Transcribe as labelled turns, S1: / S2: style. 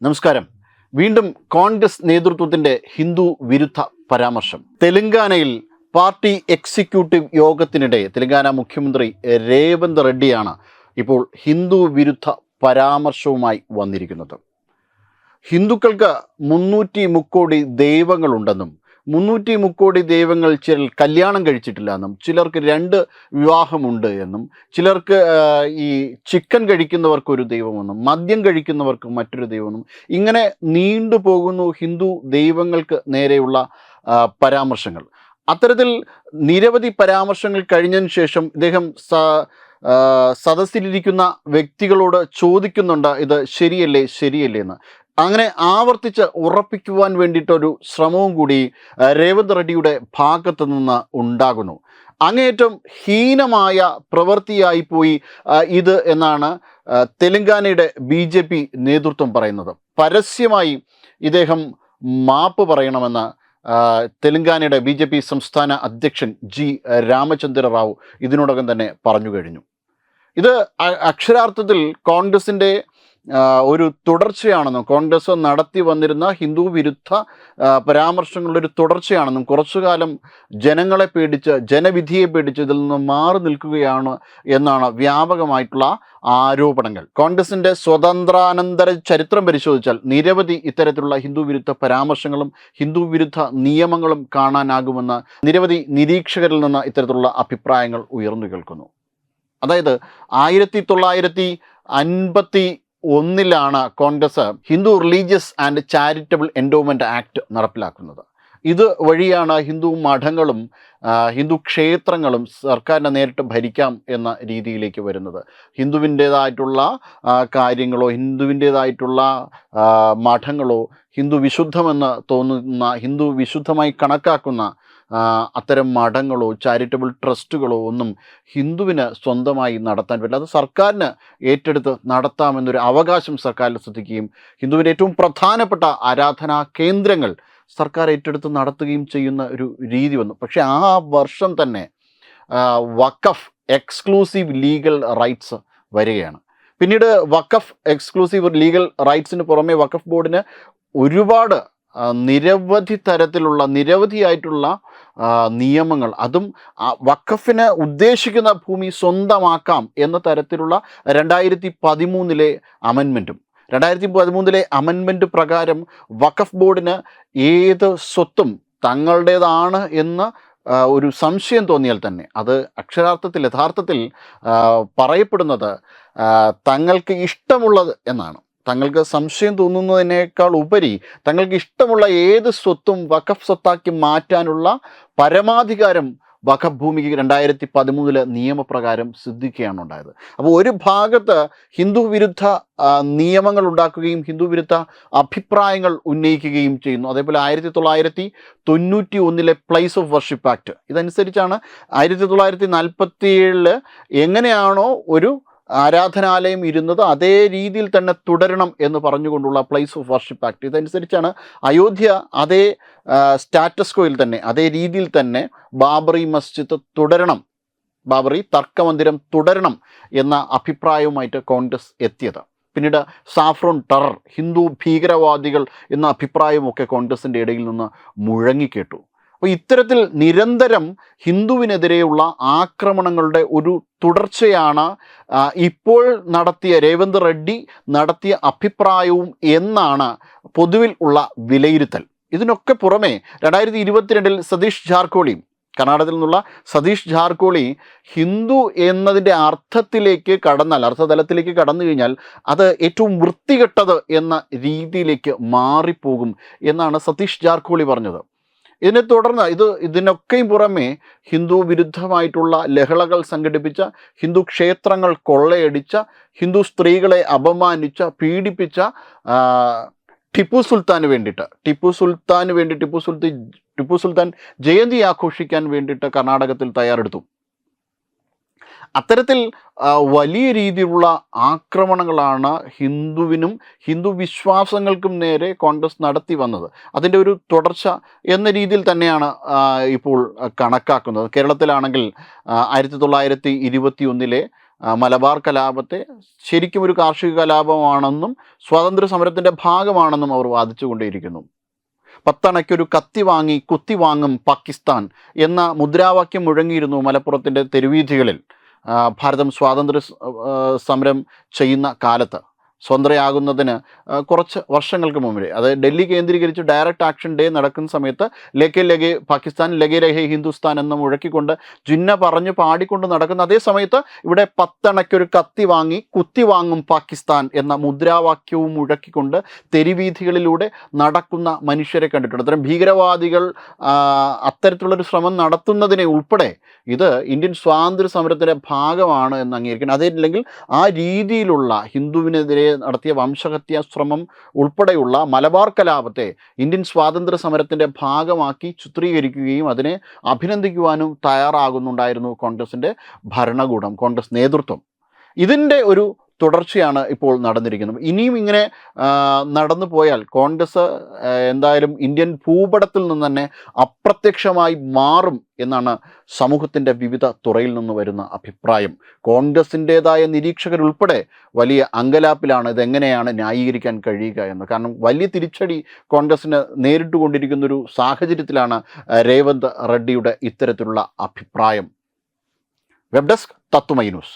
S1: നമസ്കാരം. വീണ്ടും കോൺഗ്രസ് നേതൃത്വത്തിന്റെ ഹിന്ദു വിരുദ്ധ പരാമർശം. തെലങ്കാനയിൽ പാർട്ടി എക്സിക്യൂട്ടീവ് യോഗത്തിനിടെ തെലങ്കാന മുഖ്യമന്ത്രി രേവന്ത് റെഡ്ഡിയാണ് ഇപ്പോൾ ഹിന്ദു വിരുദ്ധ പരാമർശവുമായി വന്നിരിക്കുന്നത്. ഹിന്ദുക്കൾക്ക് 330 കോടി ദൈവങ്ങളുണ്ടെന്നും 330 കോടി ദൈവങ്ങൾ ചിലർ കല്യാണം കഴിച്ചിട്ടില്ല എന്നും ചിലർക്ക് 2 വിവാഹമുണ്ട് എന്നും ചിലർക്ക് ഈ ചിക്കൻ കഴിക്കുന്നവർക്കൊരു ദൈവമെന്നും മദ്യം കഴിക്കുന്നവർക്ക് മറ്റൊരു ദൈവമെന്നും ഇങ്ങനെ നീണ്ടുപോകുന്നു ഹിന്ദു ദൈവങ്ങൾക്ക് നേരെയുള്ള പരാമർശങ്ങൾ. അത്തരത്തിൽ നിരവധി പരാമർശങ്ങൾ കഴിഞ്ഞതിന് ശേഷം ഇദ്ദേഹം സദസ്സിലിരിക്കുന്ന വ്യക്തികളോട് ചോദിക്കുന്നുണ്ട്, ഇത് ശരിയല്ലേ എന്ന്. അങ്ങനെ ആവർത്തിച്ച് ഉറപ്പിക്കുവാൻ വേണ്ടിയിട്ടൊരു ശ്രമവും കൂടി രേവന്ത് റെഡ്ഡിയുടെ ഭാഗത്ത് നിന്ന് ഉണ്ടാകുന്നു. അങ്ങേയറ്റം ഹീനമായ പ്രവൃത്തിയായിപ്പോയി ഇത് എന്നാണ് തെലങ്കാനയുടെ BJP നേതൃത്വം പറയുന്നത്. പരസ്യമായി ഇദ്ദേഹം മാപ്പ് പറയണമെന്ന് തെലങ്കാനയുടെ BJP സംസ്ഥാന അധ്യക്ഷൻ G. രാമചന്ദ്ര റാവു ഇതിനോടകം തന്നെ പറഞ്ഞു കഴിഞ്ഞു. ഇത് അക്ഷരാർത്ഥത്തിൽ കോൺഗ്രസിൻ്റെ ഒരു തുടർച്ചയാണെന്നും കോൺഗ്രസ് നടത്തി വന്നിരുന്ന ഹിന്ദു വിരുദ്ധ പരാമർശങ്ങളുടെ ഒരു തുടർച്ചയാണെന്നും കുറച്ചു കാലം ജനങ്ങളെ പേടിച്ച് ജനവിധിയെ പേടിച്ച് ഇതിൽ നിന്ന് മാറി നിൽക്കുകയാണ് എന്നാണ് വ്യാപകമായിട്ടുള്ള ആരോപണങ്ങൾ. കോൺഗ്രസിൻ്റെ സ്വതന്ത്രാനന്തര ചരിത്രം പരിശോധിച്ചാൽ നിരവധി ഇത്തരത്തിലുള്ള ഹിന്ദു വിരുദ്ധ പരാമർശങ്ങളും ഹിന്ദു വിരുദ്ധ നിയമങ്ങളും കാണാനാകുമെന്ന് നിരവധി നിരീക്ഷകരിൽ നിന്ന് ഇത്തരത്തിലുള്ള അഭിപ്രായങ്ങൾ ഉയർന്നു കേൾക്കുന്നു. അതായത് 1951 Congress Hindu religious and charitable endowment act നടപ്പിലാക്കുന്നത്. ഇത് വഴിയാണ് ഹിന്ദു മഠങ്ങളും ഹിന്ദു ക്ഷേത്രങ്ങളും സർക്കാരിനെ നേരിട്ട് ഭരിക്കാം എന്ന രീതിയിലേക്ക് വരുന്നത്. ഹിന്ദുവിൻ്റേതായിട്ടുള്ള കാര്യങ്ങളോ ഹിന്ദുവിൻ്റേതായിട്ടുള്ള മഠങ്ങളോ ഹിന്ദു വിശുദ്ധമെന്ന് തോന്നുന്ന ഹിന്ദു വിശുദ്ധമായി കണക്കാക്കുന്ന അത്തരം മഠങ്ങളോ ചാരിറ്റബിൾ ട്രസ്റ്റുകളോ ഒന്നും ഹിന്ദുവിന് സ്വന്തമായി നടത്താൻ പറ്റില്ല. അത് സർക്കാരിന് ഏറ്റെടുത്ത് നടത്താമെന്നൊരു അവകാശം സർക്കാരിൽ ശ്രദ്ധിക്കുകയും ഹിന്ദുവിൻ്റെ ഏറ്റവും പ്രധാനപ്പെട്ട ആരാധനാ കേന്ദ്രങ്ങൾ സർക്കാർ ഏറ്റെടുത്ത് നടത്തുകയും ചെയ്യുന്ന ഒരു രീതി വന്നു. പക്ഷേ ആ വർഷം തന്നെ വഖഫ് എക്സ്ക്ലൂസീവ് ലീഗൽ റൈറ്റ്സ് വരികയാണ്. പിന്നീട് വഖഫ് എക്സ്ക്ലൂസീവ് ലീഗൽ റൈറ്റ്സിന് പുറമെ വഖഫ് ബോർഡിന് ഒരുപാട് നിരവധിയായിട്ടുള്ള നിയമങ്ങൾ, അതും വഖഫിന് ഉദ്ദേശിക്കുന്ന ഭൂമി സ്വന്തമാക്കാം എന്ന തരത്തിലുള്ള 2013 അമെൻമെൻറ്റും 2013 അമെൻമെൻറ്റ് പ്രകാരം വഖഫ് ബോർഡിന് ഏത് സ്വത്തും തങ്ങളുടേതാണ് എന്ന് ഒരു സംശയം തോന്നിയാൽ തന്നെ അത് യഥാർത്ഥത്തിൽ പറയപ്പെടുന്നത് തങ്ങൾക്ക് ഇഷ്ടമുള്ളത് എന്നാണ്. തങ്ങൾക്ക് സംശയം തോന്നുന്നതിനേക്കാൾ ഉപരി തങ്ങൾക്ക് ഇഷ്ടമുള്ള ഏത് സ്വത്തും വഖഫ് സ്വത്താക്കി മാറ്റാനുള്ള പരമാധികാരം വഖഫ് ഭൂമിക്ക് 2013 നിയമപ്രകാരം സിദ്ധിക്കുകയാണ് ഉണ്ടായത്. അപ്പോൾ ഒരു ഭാഗത്ത് ഹിന്ദു വിരുദ്ധ നിയമങ്ങൾ ഉണ്ടാക്കുകയും ഹിന്ദു വിരുദ്ധ അഭിപ്രായങ്ങൾ ഉന്നയിക്കുകയും ചെയ്യുന്നു. അതേപോലെ 1991 പ്ലേസ് ഓഫ് വർഷിപ്പ് ആക്ട് ഇതനുസരിച്ചാണ് 1947 എങ്ങനെയാണോ ഒരു ആരാധനാലയം ഇരുന്നത് അതേ രീതിയിൽ തന്നെ തുടരണം എന്ന് പറഞ്ഞുകൊണ്ടുള്ള പ്ലേസ് ഓഫ് വർഷിപ്പ് ആക്ട് ഇതനുസരിച്ചാണ് അയോധ്യ അതേ സ്റ്റാറ്റസ് കോയിൽ തന്നെ അതേ രീതിയിൽ തന്നെ ബാബറി മസ്ജിദ് തുടരണം, ബാബറി തർക്കമന്ദിരം തുടരണം എന്ന അഭിപ്രായവുമായിട്ട് കോൺഗ്രസ് എത്തിയത്. പിന്നീട് സാഫ്രോൺ ടെറർ, ഹിന്ദു ഭീകരവാദികൾ എന്ന അഭിപ്രായമൊക്കെ കോൺഗ്രസിൻ്റെ ഇടയിൽ നിന്ന് മുഴങ്ങിക്കേട്ടു. അപ്പോൾ ഇത്തരത്തിൽ നിരന്തരം ഹിന്ദുവിനെതിരെയുള്ള ആക്രമണങ്ങളുടെ ഒരു തുടർച്ചയാണ് ഇപ്പോൾ രേവന്ത് റെഡ്ഡി നടത്തിയ അഭിപ്രായവും എന്നാണ് പൊതുവിൽ ഉള്ള വിലയിരുത്തൽ. ഇതിനൊക്കെ പുറമെ 2022 സതീഷ് ജാർക്കോളി, കർണാടകത്തിൽ നിന്നുള്ള സതീഷ് ജാർക്കോളി ഹിന്ദു എന്നതിൻ്റെ അർത്ഥതലത്തിലേക്ക് കടന്നു കഴിഞ്ഞാൽ അത് ഏറ്റവും വൃത്തികെട്ടത് എന്ന രീതിയിലേക്ക് മാറിപ്പോകും എന്നാണ് സതീഷ് ജാർക്കോളി പറഞ്ഞത്. ഇതിനെ തുടർന്ന് ഇതിനൊക്കെയും പുറമെ ഹിന്ദു വിരുദ്ധമായിട്ടുള്ള ലഹളകൾ സംഘടിപ്പിച്ച, ഹിന്ദു ക്ഷേത്രങ്ങൾ കൊള്ളയടിച്ച, ഹിന്ദു സ്ത്രീകളെ അപമാനിച്ച, പീഡിപ്പിച്ച ടിപ്പു സുൽത്താൻ ജയന്തി ആഘോഷിക്കാൻ വേണ്ടിയിട്ട് കർണാടകത്തിൽ തയ്യാറെടുത്തു. അത്തരത്തിൽ വലിയ രീതിയിലുള്ള ആക്രമണങ്ങളാണ് ഹിന്ദുവിനും ഹിന്ദു വിശ്വാസങ്ങൾക്കും നേരെ കോൺഗ്രസ് നടത്തി വന്നത്. അതിൻ്റെ ഒരു തുടർച്ച എന്ന രീതിയിൽ തന്നെയാണ് ഇപ്പോൾ കണക്കാക്കുന്നത്. കേരളത്തിലാണെങ്കിൽ 1921 മലബാർ കലാപത്തെ ശരിക്കും ഒരു കാർഷിക കലാപമാണെന്നും സ്വാതന്ത്ര്യ സമരത്തിൻ്റെ ഭാഗമാണെന്നും അവർ വാദിച്ചുകൊണ്ടേയിരിക്കുന്നു. പത്തണയ്ക്കൊരു കത്തി വാങ്ങി കുത്തി വാങ്ങും പാകിസ്ഥാൻ എന്ന മുദ്രാവാക്യം മുഴങ്ങിയിരുന്നു മലപ്പുറത്തിൻ്റെ തെരുവീഥികളിൽ ഭാരതം സമരം ചെയ്യുന്ന കാലത്ത്. സ്വതന്ത്രയാകുന്നതിന് കുറച്ച് വർഷങ്ങൾക്ക് മുമ്പേ, അത് ഡൽഹി കേന്ദ്രീകരിച്ച് ഡയറക്റ്റ് ആക്ഷൻ ഡേ നടക്കുന്ന സമയത്ത് ലഗെ ലഗെ പാകിസ്ഥാൻ, ലഗെ ലഗെ ഹിന്ദുസ്ഥാൻ എന്ന് മുഴക്കിക്കൊണ്ട് ജിന്ന പറഞ്ഞു പാടിക്കൊണ്ട് നടക്കുന്ന അതേ സമയത്ത് ഇവിടെ പത്തണയ്ക്കൊരു കത്തി വാങ്ങി കുത്തി വാങ്ങും പാകിസ്ഥാൻ എന്ന മുദ്രാവാക്യവും മുഴക്കിക്കൊണ്ട് തെരുവീഥികളിലൂടെ നടക്കുന്ന മനുഷ്യരെ കണ്ടിട്ടുണ്ട്. അത്തരം ഭീകരവാദികൾ അത്തരത്തിലുള്ളൊരു ശ്രമം നടത്തുന്നതിനെ ഉൾപ്പെടെ ഇത് ഇന്ത്യൻ സ്വാതന്ത്ര്യ സമരത്തിൻ്റെ ഭാഗമാണ് എന്ന് അംഗീകരിക്കണം. അതല്ലെങ്കിൽ ആ രീതിയിലുള്ള ഹിന്ദുവിനെതിരെ നടത്തിയ വംശഹത്യാ ശ്രമം ഉൾപ്പെടെയുള്ള മലബാർ കലാപത്തെ ഇന്ത്യൻ സ്വാതന്ത്ര്യ സമരത്തിൻ്റെ ഭാഗമാക്കി ചിത്രീകരിക്കുകയും അതിനെ അഭിനന്ദിക്കുവാനും തയ്യാറാകുന്നുണ്ടായിരുന്നു കോൺഗ്രസിൻ്റെ ഭരണകൂടം, കോൺഗ്രസ് നേതൃത്വം. ഇതിൻ്റെ ഒരു തുടർച്ചയാണ് ഇപ്പോൾ നടന്നിരിക്കുന്നത്. ഇനിയും ഇങ്ങനെ നടന്നു പോയാൽ കോൺഗ്രസ് എന്തായാലും ഇന്ത്യൻ ഭൂപടത്തിൽ നിന്ന് തന്നെ അപ്രത്യക്ഷമായി മാറും എന്നാണ് സമൂഹത്തിൻ്റെ വിവിധ തുറയിൽ നിന്ന് വരുന്ന അഭിപ്രായം. കോൺഗ്രസിൻ്റേതായ നിരീക്ഷകരുൾപ്പെടെ വലിയ അങ്കലാപ്പിലാണ് ഇതെങ്ങനെയാണ് ന്യായീകരിക്കാൻ കഴിയുക എന്ന്. കാരണം വലിയ തിരിച്ചടി കോൺഗ്രസിന് നേരിട്ടുകൊണ്ടിരിക്കുന്നൊരു സാഹചര്യത്തിലാണ് രേവന്ത് റെഡ്ഡിയുടെ ഇത്തരത്തിലുള്ള അഭിപ്രായം. വെബ് ഡെസ്ക് തത്തുമൈ ന്യൂസ്.